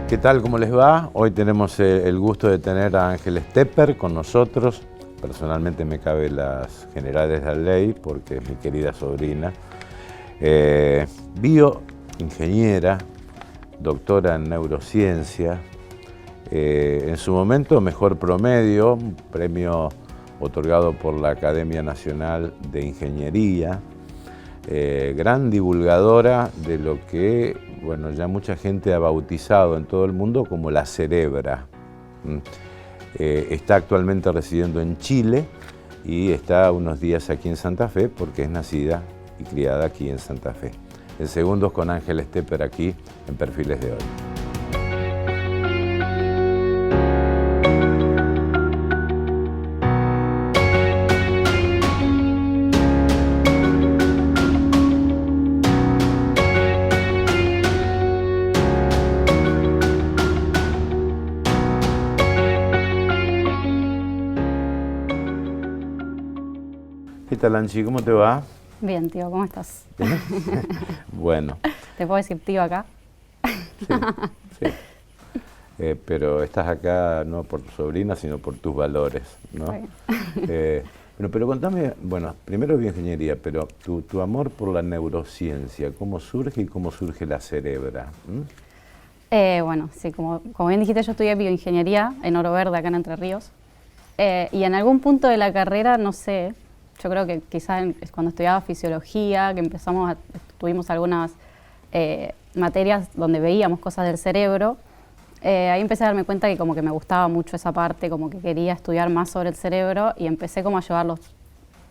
¿Qué tal? ¿Cómo les va? Hoy tenemos el gusto de tener a Ángel Stepper con nosotros. Personalmente me cabe las generales de la ley porque es mi querida sobrina. Bioingeniera, doctora en neurociencia. En su momento, mejor promedio, un premio otorgado por la Academia Nacional de Ingeniería. Gran divulgadora de lo que, bueno, ya mucha gente ha bautizado en todo el mundo como la cerebra. Está actualmente residiendo en Chile y está unos días aquí en Santa Fe porque es nacida y criada aquí en Santa Fe. En segundos con Ángel Stepper aquí en Perfiles de Hoy. ¿Qué tal, Anchi? ¿Cómo te va? Bien, tío, ¿cómo estás? Bueno. ¿Te puedo decir tío acá? Sí, sí. Pero estás acá no por tu sobrina, sino por tus valores, ¿no? Bueno, pero contame, bueno, primero bioingeniería, pero tu amor por la neurociencia, ¿cómo surge y cómo surge la cerebra? Bueno, sí, como bien dijiste, yo estudié bioingeniería en Oro Verde, acá en Entre Ríos. Y en algún punto de la carrera, no sé, yo creo que quizás cuando estudiaba fisiología, que tuvimos algunas materias donde veíamos cosas del cerebro, ahí empecé a darme cuenta que como que me gustaba mucho esa parte, como que quería estudiar más sobre el cerebro y empecé como a llevar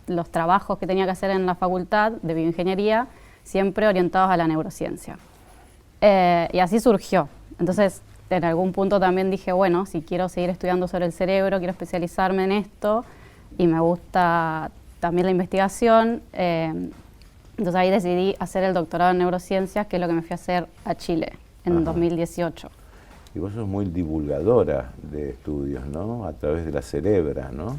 los trabajos que tenía que hacer en la facultad de bioingeniería, siempre orientados a la neurociencia. Y así surgió. Entonces, en algún punto también dije, bueno, si quiero seguir estudiando sobre el cerebro, quiero especializarme en esto y me gusta también la investigación, entonces ahí decidí hacer el doctorado en neurociencias, que es lo que me fui a hacer a Chile en 2018. Y vos sos muy divulgadora de estudios, ¿no? A través de la cerebra, ¿no?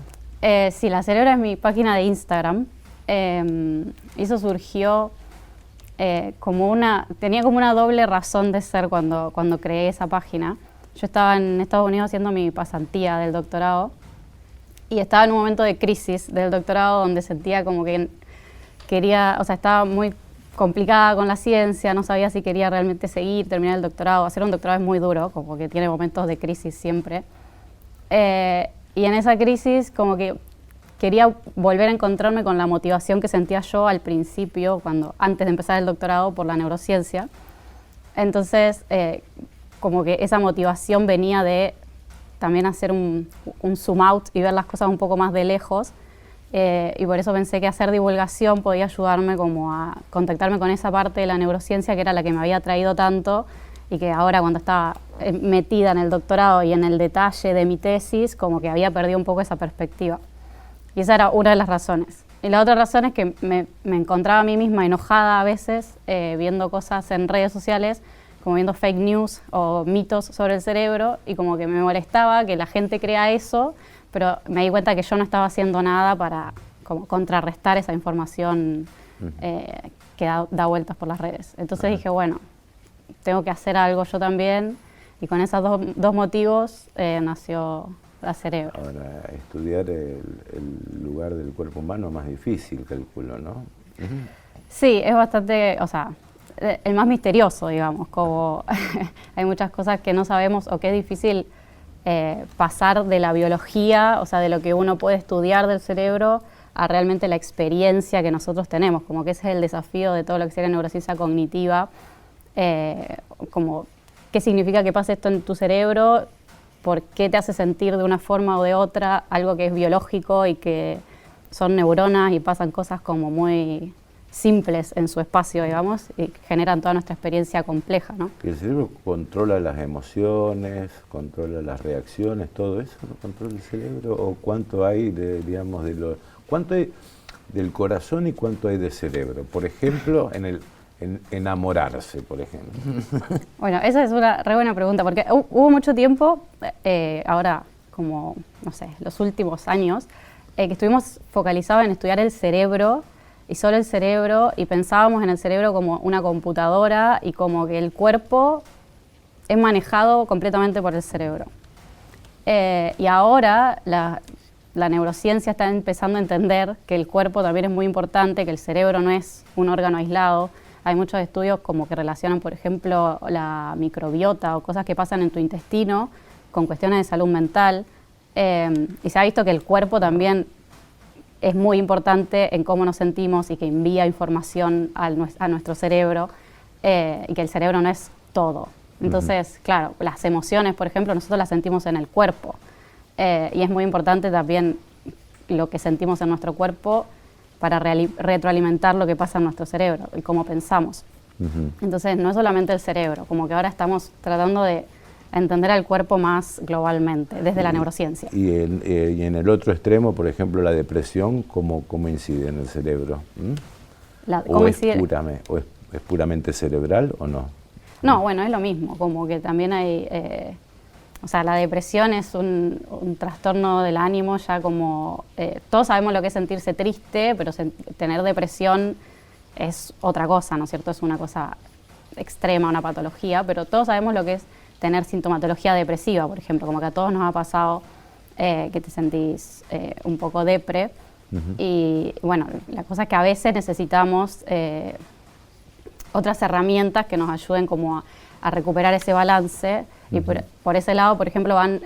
Sí, la cerebra es mi página de Instagram. Eso surgió tenía como una doble razón de ser cuando creé esa página. Yo estaba en Estados Unidos haciendo mi pasantía del doctorado y estaba en un momento de crisis del doctorado donde sentía como que estaba muy complicada con la ciencia, no sabía si quería realmente terminar el doctorado. Hacer un doctorado es muy duro, como que tiene momentos de crisis siempre. Y en esa crisis como que quería volver a encontrarme con la motivación que sentía yo al principio, antes de empezar el doctorado, por la neurociencia. Entonces, como que esa motivación venía de también hacer un zoom out y ver las cosas un poco más de lejos. Y por eso pensé que hacer divulgación podía ayudarme como a contactarme con esa parte de la neurociencia que era la que me había atraído tanto y que ahora cuando estaba metida en el doctorado y en el detalle de mi tesis, como que había perdido un poco esa perspectiva. Y esa era una de las razones. Y la otra razón es que me encontraba a mí misma enojada a veces viendo cosas en redes sociales, como viendo fake news o mitos sobre el cerebro, y como que me molestaba que la gente crea eso, pero me di cuenta que yo no estaba haciendo nada para como contrarrestar esa información que da vueltas por las redes. Entonces dije, bueno, tengo que hacer algo yo también, y con esos dos motivos nació la cerebro. Ahora, estudiar el lugar del cuerpo humano es más difícil, calculo, ¿no? Sí, es bastante, el más misterioso, digamos, como hay muchas cosas que no sabemos o que es difícil pasar de la biología, de lo que uno puede estudiar del cerebro, a realmente la experiencia que nosotros tenemos, como que ese es el desafío de todo lo que sería neurociencia cognitiva, como qué significa que pase esto en tu cerebro, por qué te hace sentir de una forma o de otra algo que es biológico y que son neuronas y pasan cosas como muy simples en su espacio, digamos, y generan toda nuestra experiencia compleja, ¿no? ¿Y el cerebro controla las emociones, controla las reacciones, todo eso, ¿no controla el cerebro? ¿O cuánto hay cuánto hay del corazón y cuánto hay de cerebro? Por ejemplo, en enamorarse, por ejemplo. Bueno, esa es una re buena pregunta, porque hubo mucho tiempo, ahora como, no sé, los últimos años, que estuvimos focalizados en estudiar el cerebro y solo el cerebro, y pensábamos en el cerebro como una computadora y como que el cuerpo es manejado completamente por el cerebro. Y ahora la neurociencia está empezando a entender que el cuerpo también es muy importante, que el cerebro no es un órgano aislado. Hay muchos estudios como que relacionan, por ejemplo, la microbiota o cosas que pasan en tu intestino con cuestiones de salud mental. Y se ha visto que el cuerpo también es muy importante en cómo nos sentimos y que envía información a nuestro cerebro, y que el cerebro no es todo. Entonces, claro, las emociones, por ejemplo, nosotros las sentimos en el cuerpo, y es muy importante también lo que sentimos en nuestro cuerpo para retroalimentar lo que pasa en nuestro cerebro y cómo pensamos. Entonces, no es solamente el cerebro, como que ahora estamos tratando de entender al cuerpo más globalmente, desde la neurociencia. Y en el otro extremo, por ejemplo, la depresión, ¿cómo incide en el cerebro? ¿O es puramente cerebral o no? No, bueno, es lo mismo, como que también hay, o sea, la depresión es un trastorno del ánimo, ya como, todos sabemos lo que es sentirse triste, pero tener depresión es otra cosa, ¿no es cierto? Es una cosa extrema, una patología, pero todos sabemos lo que es tener sintomatología depresiva, por ejemplo, como que a todos nos ha pasado que te sentís un poco depre, y bueno, la cosa es que a veces necesitamos otras herramientas que nos ayuden como a recuperar ese balance, y por ese lado, por ejemplo, van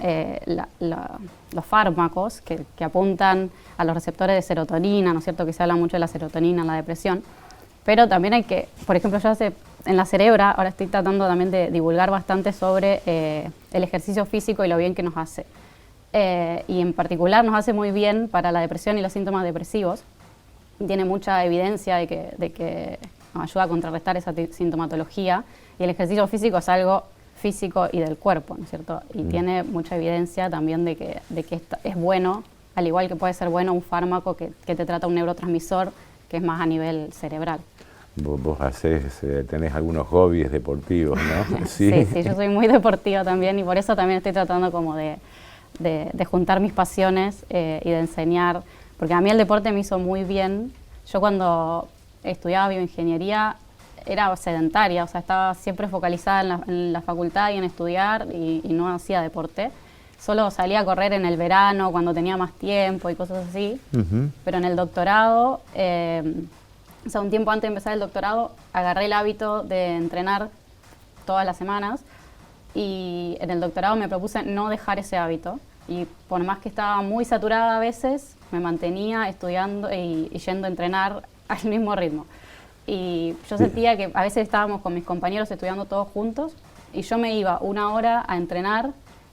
los fármacos que apuntan a los receptores de serotonina, ¿no es cierto? Que se habla mucho de la serotonina en la depresión, pero también hay que, por ejemplo, yo en la Cerebra ahora estoy tratando también de divulgar bastante sobre el ejercicio físico y lo bien que nos hace. Y en particular nos hace muy bien para la depresión y los síntomas depresivos. Tiene mucha evidencia de que nos ayuda a contrarrestar esa sintomatología, y el ejercicio físico es algo físico y del cuerpo, ¿no es cierto? Y tiene mucha evidencia también de que es bueno, al igual que puede ser bueno un fármaco que te trata un neurotransmisor que es más a nivel cerebral. Vos tenés algunos hobbies deportivos, ¿no? Sí, yo soy muy deportiva también, y por eso también estoy tratando como de juntar mis pasiones y de enseñar, porque a mí el deporte me hizo muy bien. Yo cuando estudiaba bioingeniería era sedentaria, o sea, estaba siempre focalizada en la facultad y en estudiar, y no hacía deporte. Solo salía a correr en el verano cuando tenía más tiempo y cosas así. Pero en el doctorado, o sea, un tiempo antes de empezar el doctorado, agarré el hábito de entrenar todas las semanas, y en el doctorado me propuse no dejar ese hábito, y por más que estaba muy saturada a veces, me mantenía estudiando y yendo a entrenar al mismo ritmo. Y yo sentía que a veces estábamos con mis compañeros estudiando todos juntos, y yo me iba 1 hora a entrenar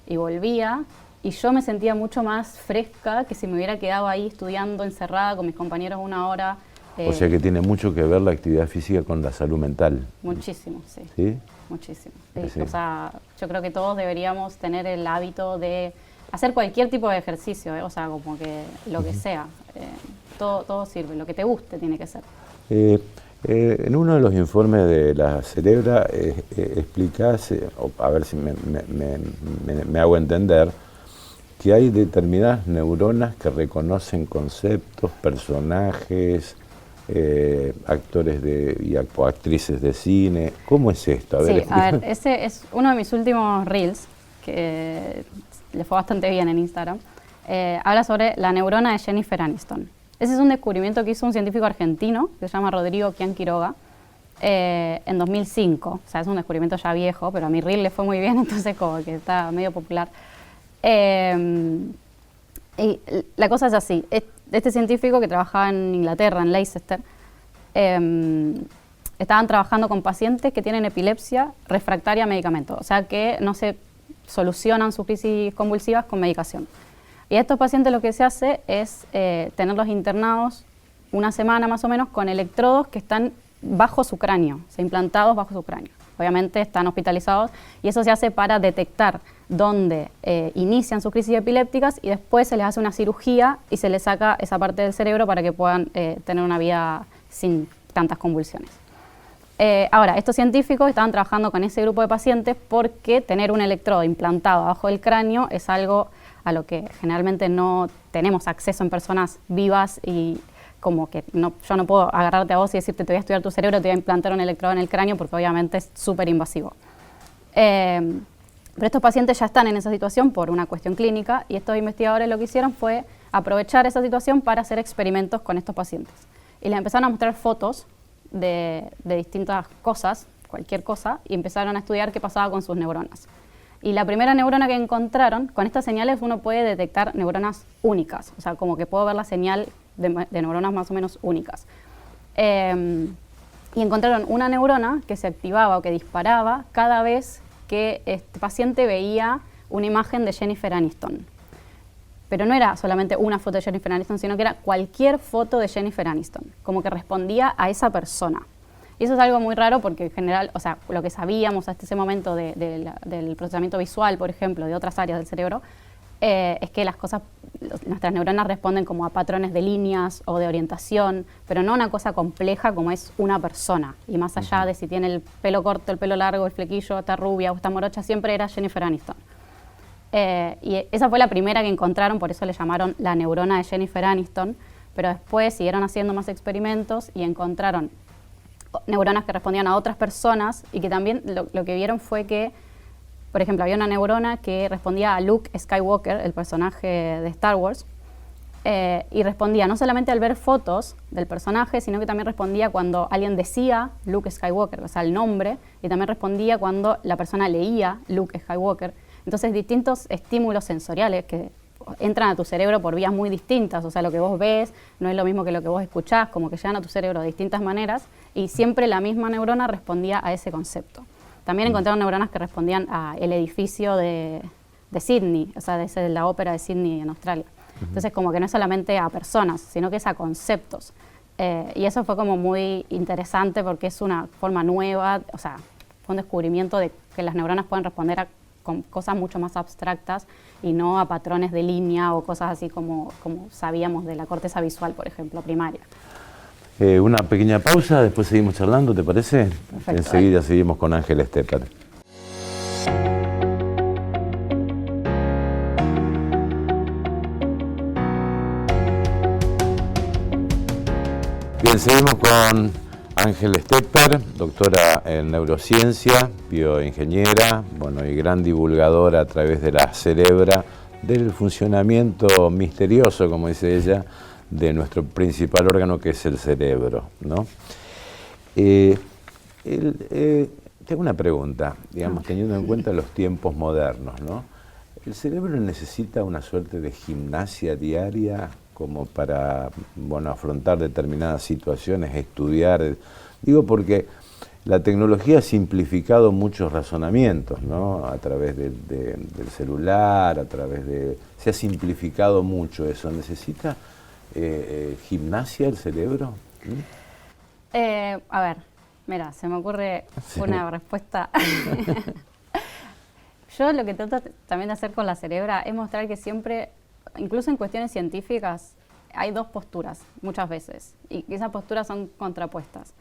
y volvía, y yo me sentía mucho más fresca que si me hubiera quedado ahí estudiando encerrada con mis compañeros 1 hora. O sea que tiene mucho que ver la actividad física con la salud mental. Muchísimo, sí. ¿Sí? Muchísimo. Sí. O sea, yo creo que todos deberíamos tener el hábito de hacer cualquier tipo de ejercicio, o sea, como que lo que sea. Todo sirve, lo que te guste tiene que ser. En uno de los informes de la Cerebra explicás, a ver si me hago entender, que hay determinadas neuronas que reconocen conceptos, personajes, actores o actrices de cine. ¿Cómo es esto? A ver, ese es uno de mis últimos reels, que le fue bastante bien en Instagram. Habla sobre la neurona de Jennifer Aniston. Ese es un descubrimiento que hizo un científico argentino que se llama Rodrigo Kian Quiroga en 2005. O sea, es un descubrimiento ya viejo, pero a mi reel le fue muy bien, entonces como que está medio popular. Y la cosa es así. Este científico que trabajaba en Inglaterra, en Leicester, estaban trabajando con pacientes que tienen epilepsia refractaria a medicamentos, o sea que no se solucionan sus crisis convulsivas con medicación. Y a estos pacientes lo que se hace es tenerlos internados 1 semana más o menos con electrodos que están bajo su cráneo, o sea, implantados bajo su cráneo. Obviamente están hospitalizados, y eso se hace para detectar dónde inician sus crisis epilépticas, y después se les hace una cirugía y se les saca esa parte del cerebro para que puedan tener una vida sin tantas convulsiones. Ahora, estos científicos estaban trabajando con ese grupo de pacientes porque tener un electrodo implantado abajo del cráneo es algo a lo que generalmente no tenemos acceso en personas vivas y como que yo no puedo agarrarte a vos y decirte te voy a estudiar tu cerebro, te voy a implantar un electrodo en el cráneo porque obviamente es súper invasivo. Pero estos pacientes ya están en esa situación por una cuestión clínica y estos investigadores lo que hicieron fue aprovechar esa situación para hacer experimentos con estos pacientes. Y les empezaron a mostrar fotos de distintas cosas, cualquier cosa, y empezaron a estudiar qué pasaba con sus neuronas. Y la primera neurona que encontraron, con estas señales uno puede detectar neuronas únicas, o sea, como que puedo ver la señal de neuronas más o menos únicas. Y encontraron una neurona que se activaba o que disparaba cada vez que este paciente veía una imagen de Jennifer Aniston. Pero no era solamente una foto de Jennifer Aniston, sino que era cualquier foto de Jennifer Aniston, como que respondía a esa persona. Y eso es algo muy raro porque en general, o sea, lo que sabíamos hasta ese momento del procesamiento visual, por ejemplo, de otras áreas del cerebro, es que nuestras neuronas responden como a patrones de líneas o de orientación, pero no una cosa compleja como es una persona. Y más allá de si tiene el pelo corto, el pelo largo, el flequillo, está rubia o está morocha, siempre era Jennifer Aniston. Y esa fue la primera que encontraron, por eso le llamaron la neurona de Jennifer Aniston, pero después siguieron haciendo más experimentos y encontraron neuronas que respondían a otras personas y que también lo que vieron fue que, por ejemplo, había una neurona que respondía a Luke Skywalker, el personaje de Star Wars, y respondía no solamente al ver fotos del personaje, sino que también respondía cuando alguien decía Luke Skywalker, o sea, el nombre, y también respondía cuando la persona leía Luke Skywalker. Entonces, distintos estímulos sensoriales que entran a tu cerebro por vías muy distintas, o sea, lo que vos ves no es lo mismo que lo que vos escuchás, como que llegan a tu cerebro de distintas maneras, y siempre la misma neurona respondía a ese concepto. También encontraron neuronas que respondían al edificio de Sydney, o sea, de la ópera de Sydney en Australia. Entonces, como que no es solamente a personas, sino que es a conceptos. Y eso fue como muy interesante porque es una forma nueva, o sea, fue un descubrimiento de que las neuronas pueden responder con cosas mucho más abstractas y no a patrones de línea o cosas así como sabíamos de la corteza visual, por ejemplo, primaria. Una pequeña pausa, después seguimos charlando, ¿te parece? Perfecto. Enseguida seguimos con Ángel Stepper. Bien, seguimos con Ángel Stepper, doctora en neurociencia, bioingeniera, bueno, y gran divulgadora a través de la Cerebra del funcionamiento misterioso, como dice ella, de nuestro principal órgano que es el cerebro, ¿no? Tengo una pregunta, digamos, teniendo en cuenta los tiempos modernos, ¿no? ¿El cerebro necesita una suerte de gimnasia diaria como para, bueno, afrontar determinadas situaciones, estudiar? Digo porque la tecnología ha simplificado muchos razonamientos, ¿no? A través del celular, se ha simplificado mucho eso. ¿Necesita gimnasia el cerebro? A ver, mira, se me ocurre una respuesta. Yo lo que trato también de hacer con la Cerebra es mostrar que siempre, incluso en cuestiones científicas, hay dos posturas muchas veces y esas posturas son contrapuestas.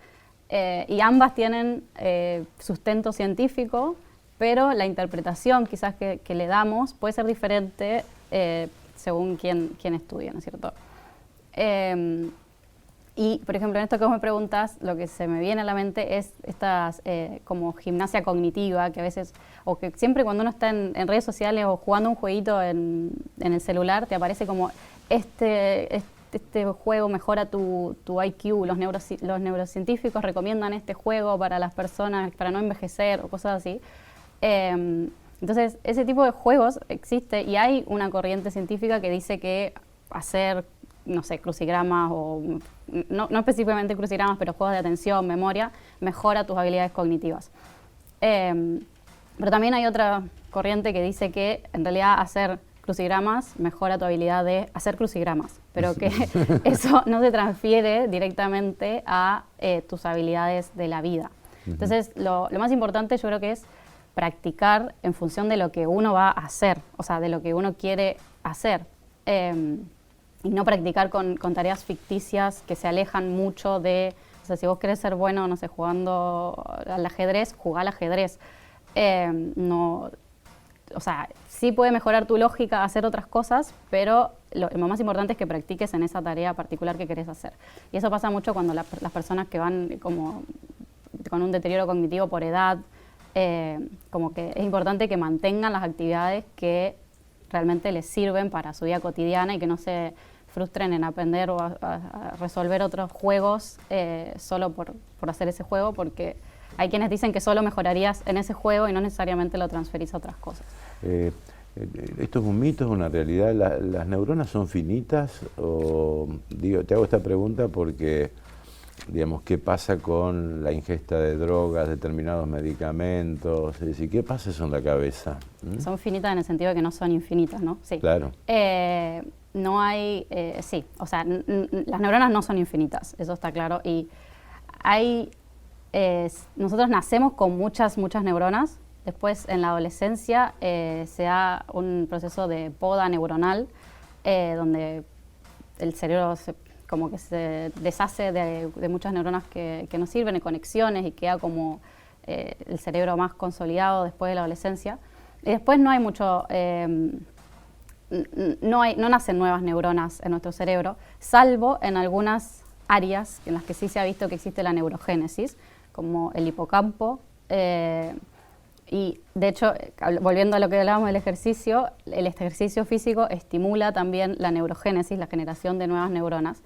Y ambas tienen sustento científico, pero la interpretación quizás que le damos puede ser diferente según quién estudia, ¿no es cierto? Y, por ejemplo, en esto que vos me preguntas, lo que se me viene a la mente es estas como gimnasia cognitiva, que a veces, o que siempre cuando uno está en redes sociales o jugando un jueguito en el celular, te aparece como este juego mejora tu IQ, los neurocientíficos recomiendan este juego para las personas, para no envejecer o cosas así. Entonces, ese tipo de juegos existe y hay una corriente científica que dice que hacer, no sé, crucigramas o no específicamente crucigramas, pero juegos de atención, memoria, mejora tus habilidades cognitivas. Pero también hay otra corriente que dice que en realidad hacer crucigramas mejora tu habilidad de hacer crucigramas, pero que eso no se transfiere directamente a tus habilidades de la vida. Entonces, lo más importante yo creo que es practicar en función de lo que uno va a hacer, o sea, de lo que uno quiere hacer. Y no practicar con tareas ficticias que se alejan mucho de, o sea, si vos querés ser bueno, no sé, jugando al ajedrez, jugá al ajedrez. No, o sea, sí puede mejorar tu lógica, hacer otras cosas, pero lo más importante es que practiques en esa tarea particular que querés hacer. Y eso pasa mucho cuando las personas que van como con un deterioro cognitivo por edad, como que es importante que mantengan las actividades que realmente les sirven para su vida cotidiana y que no se frustren en aprender o a resolver otros juegos solo por hacer ese juego, porque hay quienes dicen que solo mejorarías en ese juego y no necesariamente lo transferís a otras cosas. ¿Esto es un mito, es una realidad? ¿Las neuronas son finitas? O, digo, te hago esta pregunta porque, digamos, ¿qué pasa con la ingesta de drogas, determinados medicamentos? Es decir, ¿qué pasa eso en la cabeza? Son finitas en el sentido de que no son infinitas, ¿no? Sí. Claro. No hay, sí, o sea, las neuronas no son infinitas, eso está claro. Y hay, nosotros nacemos con muchas neuronas. Después, en la adolescencia, se da un proceso de poda neuronal, donde el cerebro como que se deshace de muchas neuronas que no sirven, de conexiones, y queda como el cerebro más consolidado después de la adolescencia. Y después no hay mucho, no nacen nuevas neuronas en nuestro cerebro, salvo en algunas áreas en las que sí se ha visto que existe la neurogénesis, como el hipocampo. Y de hecho, volviendo a lo que hablábamos del ejercicio, el ejercicio físico estimula también la neurogénesis, la generación de nuevas neuronas,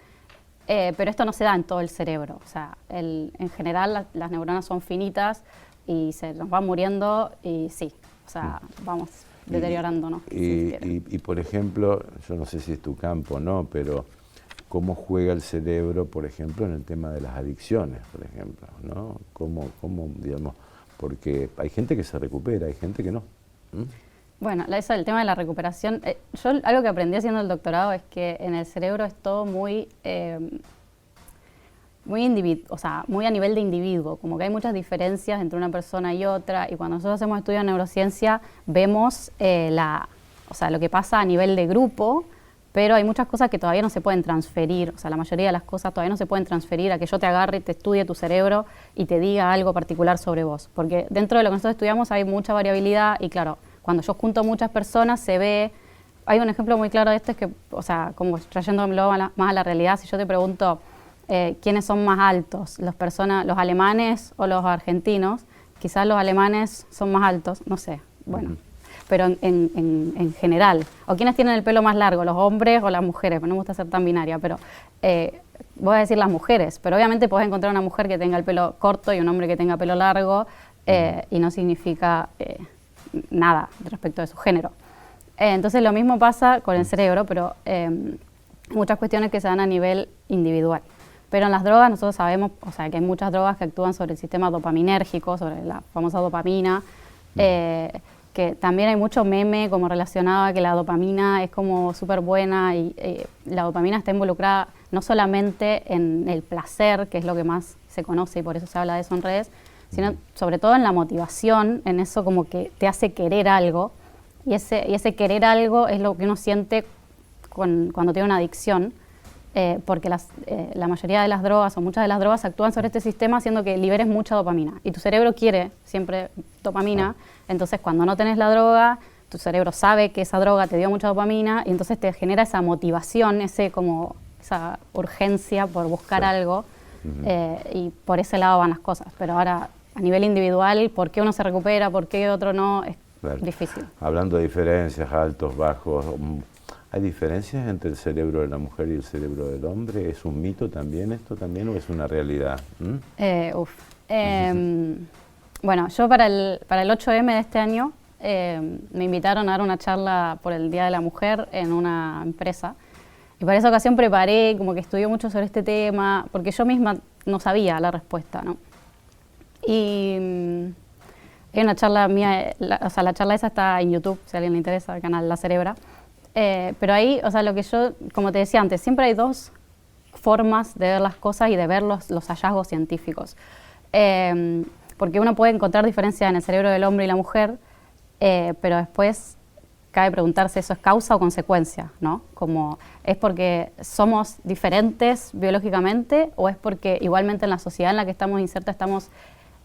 pero esto no se da en todo el cerebro. O sea, en general las neuronas son finitas y se nos van muriendo y sí, o sea, vamos deteriorándonos. Y por ejemplo, yo no sé si es tu campo o no, pero ¿cómo juega el cerebro, por ejemplo, en el tema de las adicciones, por ejemplo, ¿no? ¿Cómo digamos? Porque hay gente que se recupera, hay gente que no. Bueno, eso del tema de la recuperación, yo algo que aprendí haciendo el doctorado es que en el cerebro es todo muy o sea, muy a nivel de individuo, como que hay muchas diferencias entre una persona y otra, y cuando nosotros hacemos estudios de neurociencia vemos o sea, lo que pasa a nivel de grupo, pero hay muchas cosas que todavía no se pueden transferir, o sea, la mayoría de las cosas todavía no se pueden transferir a que yo te agarre y te estudie tu cerebro y te diga algo particular sobre vos, porque dentro de lo que nosotros estudiamos hay mucha variabilidad y claro, cuando yo junto muchas personas se ve, hay un ejemplo muy claro de esto, es que, o sea, como trayéndolo más a la realidad, si yo te pregunto quiénes son más altos, los alemanes o los argentinos, quizás los alemanes son más altos, no sé, bueno. Pero en general, o quiénes tienen el pelo más largo, los hombres o las mujeres, no me gusta ser tan binaria, pero voy a decir las mujeres, pero obviamente puedes encontrar una mujer que tenga el pelo corto y un hombre que tenga pelo largo, y no significa nada respecto de su género. Entonces lo mismo pasa con el cerebro, pero muchas cuestiones que se dan a nivel individual. Pero en las drogas nosotros sabemos, o sea, que hay muchas drogas que actúan sobre el sistema dopaminérgico, sobre la famosa dopamina, que también hay mucho meme como relacionado a que la dopamina es como súper buena y la dopamina está involucrada no solamente en el placer, que es lo que más se conoce y por eso se habla de eso en redes, sino sobre todo en la motivación, en eso como que te hace querer algo, y ese querer algo es lo que uno siente cuando tiene una adicción, porque la mayoría de las drogas o muchas de las drogas actúan sobre este sistema haciendo que liberes mucha dopamina y tu cerebro quiere siempre dopamina, entonces cuando no tenés la droga, tu cerebro sabe que esa droga te dio mucha dopamina y entonces te genera esa motivación, esa urgencia por buscar algo, y por ese lado van las cosas. Pero ahora, a nivel individual, ¿por qué uno se recupera, por qué otro no? Es difícil. Hablando de diferencias, altos, bajos, ¿hay diferencias entre el cerebro de la mujer y el cerebro del hombre? ¿Es un mito también esto también o es una realidad? Bueno, yo para el 8M de este año me invitaron a dar una charla por el Día de la Mujer en una empresa. Y para esa ocasión preparé, como que estudié mucho sobre este tema, porque yo misma no sabía la respuesta, ¿no? Y hay una charla mía, o sea, la charla esa está en YouTube, si a alguien le interesa, el canal La Cerebra. Pero ahí, o sea, lo que yo, como te decía antes, siempre hay dos formas de ver las cosas y de ver los hallazgos científicos. Porque uno puede encontrar diferencias en el cerebro del hombre y la mujer, pero después cabe preguntarse, ¿eso es causa o consecuencia? ¿No? Como, ¿es porque somos diferentes biológicamente o es porque igualmente en la sociedad en la que estamos insertas estamos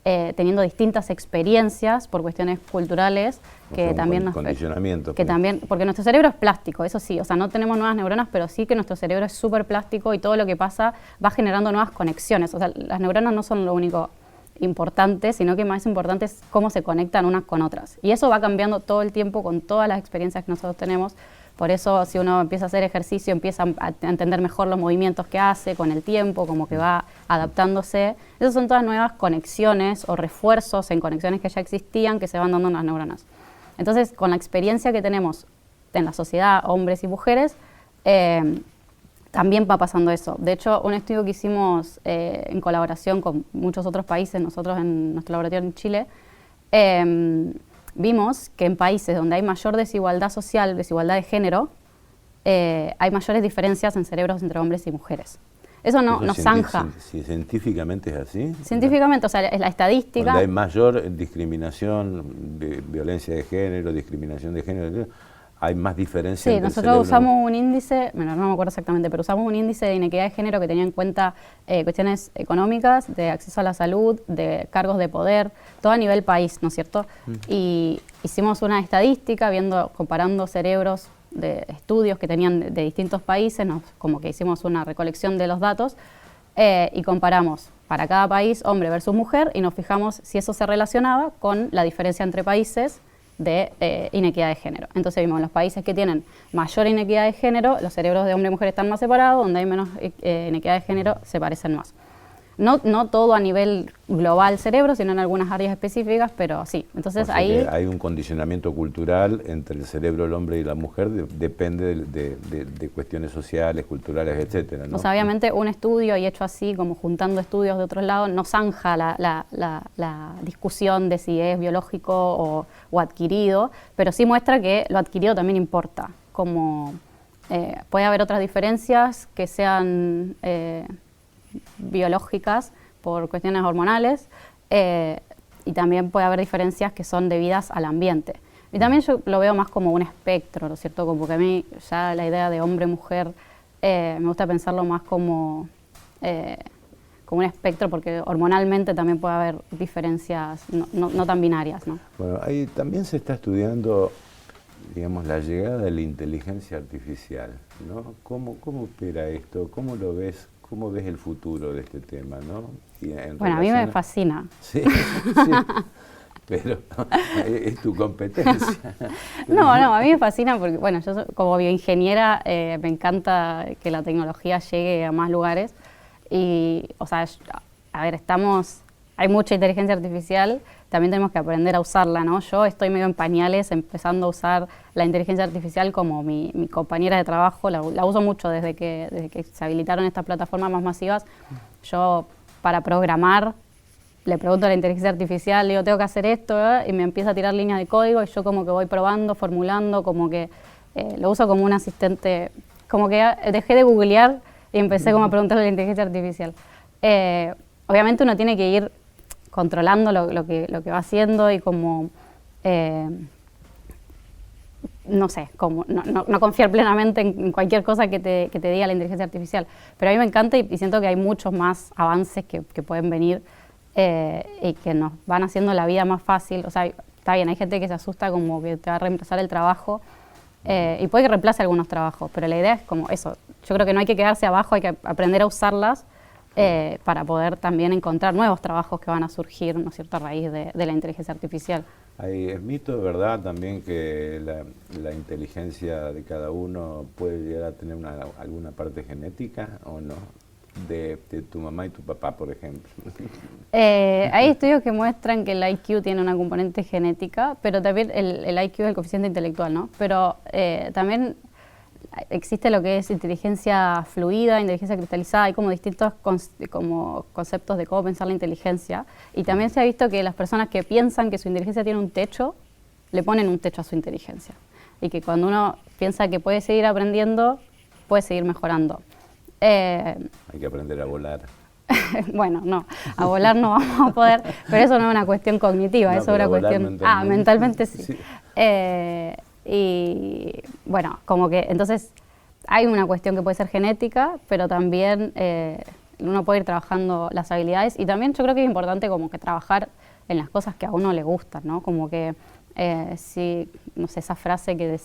teniendo distintas experiencias por cuestiones culturales que también condicionamiento. Que también, porque nuestro cerebro es plástico, eso sí, o sea, no tenemos nuevas neuronas, pero sí que nuestro cerebro es súper plástico y todo lo que pasa va generando nuevas conexiones. O sea, las neuronas no son lo único importante, sino que más importante es cómo se conectan unas con otras. Y eso va cambiando todo el tiempo con todas las experiencias que nosotros tenemos. Por eso, si uno empieza a hacer ejercicio, empieza a entender mejor los movimientos que hace con el tiempo, como que va adaptándose. Esas son todas nuevas conexiones o refuerzos en conexiones que ya existían que se van dando en las neuronas. Entonces, con la experiencia que tenemos en la sociedad, hombres y mujeres, también va pasando eso. De hecho, un estudio que hicimos en colaboración con muchos otros países, nosotros en nuestro laboratorio en Chile, vimos que en países donde hay mayor desigualdad social, desigualdad de género, hay mayores diferencias en cerebros entre hombres y mujeres. Eso nos zanja. ¿Científicamente es así? Científicamente, o sea, es la estadística. Donde hay mayor discriminación, violencia de género, discriminación de género, hay más diferencia entre nosotros usamos un índice, bueno, no me acuerdo exactamente, pero usamos un índice de inequidad de género que tenía en cuenta cuestiones económicas, de acceso a la salud, de cargos de poder, todo a nivel país, ¿no es cierto? Y hicimos una estadística comparando cerebros de estudios que tenían de distintos países, como que hicimos una recolección de los datos y comparamos para cada país hombre versus mujer y nos fijamos si eso se relacionaba con la diferencia entre países de inequidad de género. Entonces vimos en los países que tienen mayor inequidad de género, los cerebros de hombre y mujer están más separados, donde hay menos inequidad de género se parecen más. No todo a nivel global cerebro, sino en algunas áreas específicas, pero sí. Entonces ahí hay un condicionamiento cultural entre el cerebro del hombre y la mujer, depende de cuestiones sociales, culturales, etcétera, ¿no? O sea, obviamente un estudio y hecho así, como juntando estudios de otros lados, no zanja la discusión de si es biológico o adquirido, pero sí muestra que lo adquirido también importa, como puede haber otras diferencias que sean biológicas por cuestiones hormonales y también puede haber diferencias que son debidas al ambiente. Y también yo lo veo más como un espectro, ¿no es cierto? Como que a mí ya la idea de hombre-mujer me gusta pensarlo más como un espectro, porque hormonalmente también puede haber diferencias no tan binarias, ¿no? Bueno, ahí también se está estudiando, digamos, la llegada de la inteligencia artificial, ¿no? ¿Cómo opera esto? ¿Cómo lo ves? ¿Cómo ves el futuro de este tema, no? Bueno, a mí me fascina. Sí, sí, pero es tu competencia. No, a mí me fascina porque, bueno, yo como bioingeniera me encanta que la tecnología llegue a más lugares y, o sea, a ver, hay mucha inteligencia artificial, también tenemos que aprender a usarla, ¿no? Yo estoy medio en pañales empezando a usar la inteligencia artificial como mi compañera de trabajo, la uso mucho desde que se habilitaron estas plataformas más masivas. Yo, para programar, le pregunto a la inteligencia artificial, le digo, tengo que hacer esto, y me empieza a tirar líneas de código y yo como que voy probando, formulando, como que lo uso como un asistente, como que dejé de googlear y empecé como a preguntarle a la inteligencia artificial. Obviamente uno tiene que ir controlando lo que va haciendo y como, no sé, como no confiar plenamente en cualquier cosa que te diga la inteligencia artificial. Pero a mí me encanta y siento que hay muchos más avances que pueden venir y que nos van haciendo la vida más fácil. O sea, está bien, hay gente que se asusta como que te va a reemplazar el trabajo y puede que reemplace algunos trabajos, pero la idea es como eso. Yo creo que no hay que quedarse abajo, hay que aprender a usarlas para poder también encontrar nuevos trabajos que van a surgir, ¿no es cierto?, a raíz de la inteligencia artificial. Es mito, ¿verdad?, también que la inteligencia de cada uno puede llegar a tener alguna parte genética, ¿o no? De tu mamá y tu papá, por ejemplo. Hay estudios que muestran que el IQ tiene una componente genética, pero también el IQ es el coeficiente intelectual, ¿no? Pero también existe lo que es inteligencia fluida, inteligencia cristalizada, hay como distintos conceptos de cómo pensar la inteligencia. Y también se ha visto que las personas que piensan que su inteligencia tiene un techo, le ponen un techo a su inteligencia. Y que cuando uno piensa que puede seguir aprendiendo, puede seguir mejorando. Hay que aprender a volar. Bueno, no, a volar no vamos a poder, pero eso no es una cuestión cognitiva, No, eso es una cuestión... mentalmente. Mentalmente sí. Sí. Y bueno, como que entonces hay una cuestión que puede ser genética, pero también uno puede ir trabajando las habilidades y también yo creo que es importante como que trabajar en las cosas que a uno le gustan, ¿no? Como que si, no sé, esa frase que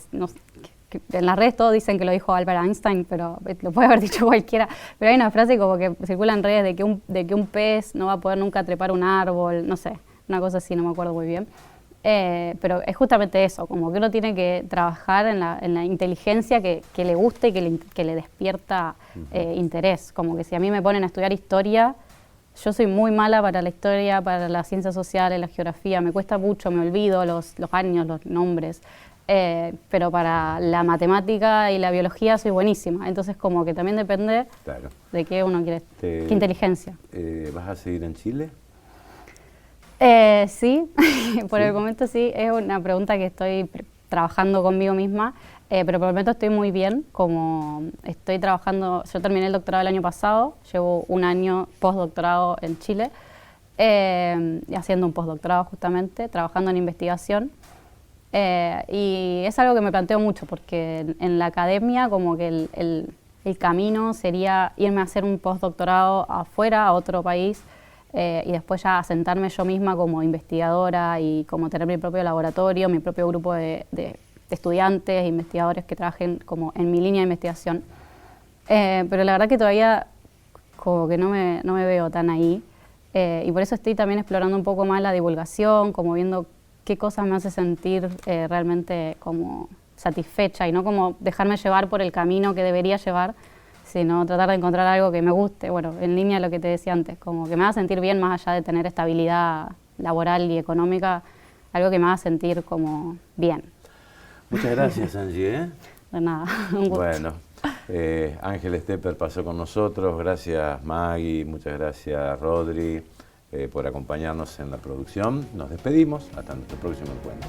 en las redes todos dicen que lo dijo Albert Einstein, pero lo puede haber dicho cualquiera, pero hay una frase como que circula en redes de que un pez no va a poder nunca trepar un árbol, no sé, una cosa así, no me acuerdo muy bien. Pero es justamente eso, como que uno tiene que trabajar en la inteligencia que le guste y que le despierta interés. Como que si a mí me ponen a estudiar historia, yo soy muy mala para la historia, para las ciencias sociales, la geografía, me cuesta mucho, me olvido los años, los nombres. Pero para la matemática y la biología soy buenísima. Entonces como que también depende de qué uno quiere, qué inteligencia. ¿Vas a seguir en Chile? Sí, por el momento sí, es una pregunta que estoy trabajando conmigo misma, pero por el momento estoy muy bien, como estoy trabajando, yo terminé el doctorado el año pasado, llevo un año postdoctorado en Chile, haciendo un postdoctorado justamente, trabajando en investigación, y es algo que me planteo mucho, porque en la academia como que el camino sería irme a hacer un postdoctorado afuera, a otro país, y después ya asentarme yo misma como investigadora y como tener mi propio laboratorio, mi propio grupo de estudiantes, investigadores que trabajen como en mi línea de investigación. Pero la verdad que todavía como que no me veo tan ahí, y por eso estoy también explorando un poco más la divulgación, como viendo qué cosas me hace sentir realmente como satisfecha y no como dejarme llevar por el camino que debería llevar, sino tratar de encontrar algo que me guste, bueno, en línea de lo que te decía antes, como que me haga sentir bien más allá de tener estabilidad laboral y económica, algo que me haga sentir como bien. Muchas gracias, Angie. De nada, un gusto. Bueno, Ángel Stepper pasó con nosotros, gracias Maggie, muchas gracias Rodri por acompañarnos en la producción. Nos despedimos, hasta nuestro próximo encuentro.